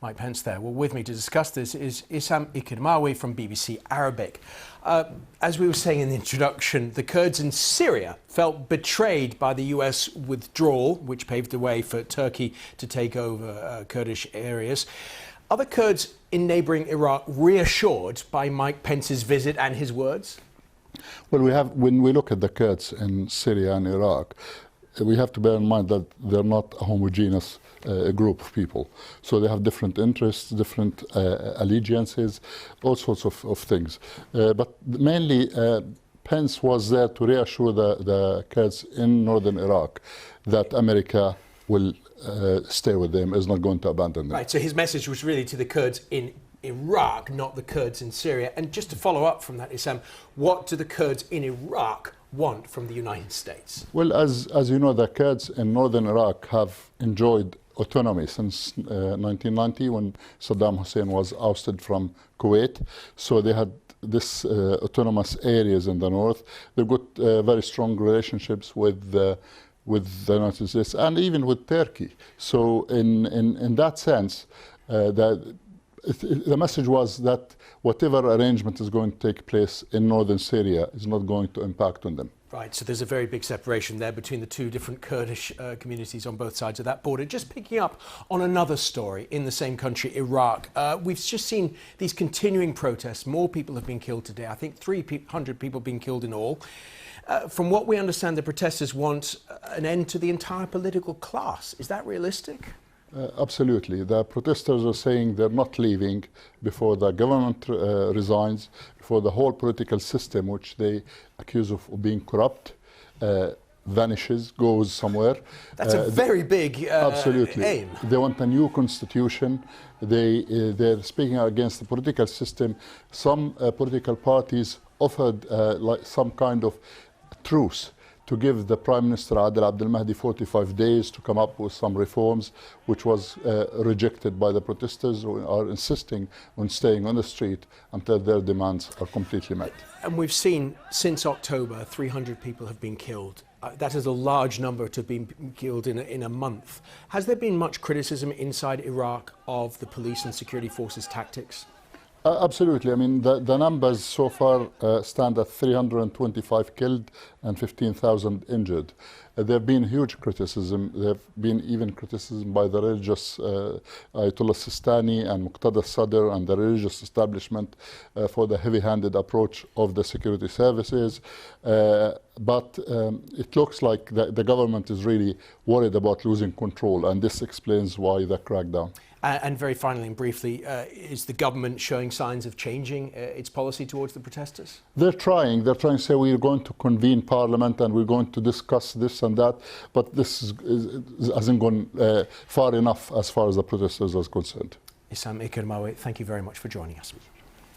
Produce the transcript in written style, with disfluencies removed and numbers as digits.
Mike Pence there. Well, with me to discuss this is Issam Ikirmawi from BBC Arabic. As we were saying in the introduction, the Kurds in Syria felt betrayed by the US withdrawal, which paved the way for Turkey to take over Kurdish areas. Are the Kurds in neighbouring Iraq reassured by Mike Pence's visit and his words? Well, when we look at the Kurds in Syria and Iraq, we have to bear in mind that they're not a homogeneous group of people. So they have different interests, different allegiances, all sorts of things. But mainly, Pence was there to reassure the Kurds in northern Iraq that America will stay with them, is not going to abandon them. Right, so his message was really to the Kurds in Iraq, not the Kurds in Syria. And just to follow up from that, Issam, what do the Kurds in Iraq want from the United States? Well, as you know, the Kurds in northern Iraq have enjoyed autonomy since 1990, when Saddam Hussein was ousted from Kuwait. So they had this autonomous areas in the north. They've got very strong relationships with the United States and even with Turkey. So in that sense, the message was that whatever arrangement is going to take place in northern Syria is not going to impact on them. Right, so there's a very big separation there between the two different Kurdish communities on both sides of that border. Just picking up on another story in the same country, Iraq. We've just seen these continuing protests. More people have been killed today. I think 300 people have been killed in all. From what we understand, the protesters want an end to the entire political class. Is that realistic? Absolutely. The protesters are saying they're not leaving before the government resigns, before the whole political system, which they accuse of being corrupt, vanishes, goes somewhere. That's a very big absolutely. Aim. They want a new constitution. They're speaking against the political system. Some political parties offered like some kind of truce to give the Prime Minister Adel Abdel Mahdi 45 days to come up with some reforms, which was rejected by the protesters, who are insisting on staying on the street until their demands are completely met. And we've seen since October 300 people have been killed. That is a large number to have been killed in a month. Has there been much criticism inside Iraq of the police and security forces' tactics? Absolutely. I mean, the numbers so far stand at 325 killed and 15,000 injured. There have been huge criticism. There have been even criticism by the religious Ayatollah Sistani and Muqtada Sadr and the religious establishment for the heavy-handed approach of the security services. But it looks like the government is really worried about losing control, and this explains why the crackdown. And very finally and briefly, is the government showing signs of changing its policy towards the protesters? They're trying to say we're going to convene parliament and we're going to discuss this and that, but this hasn't gone far enough as far as the protesters are concerned. Issam Ikirmawi, thank you very much for joining us.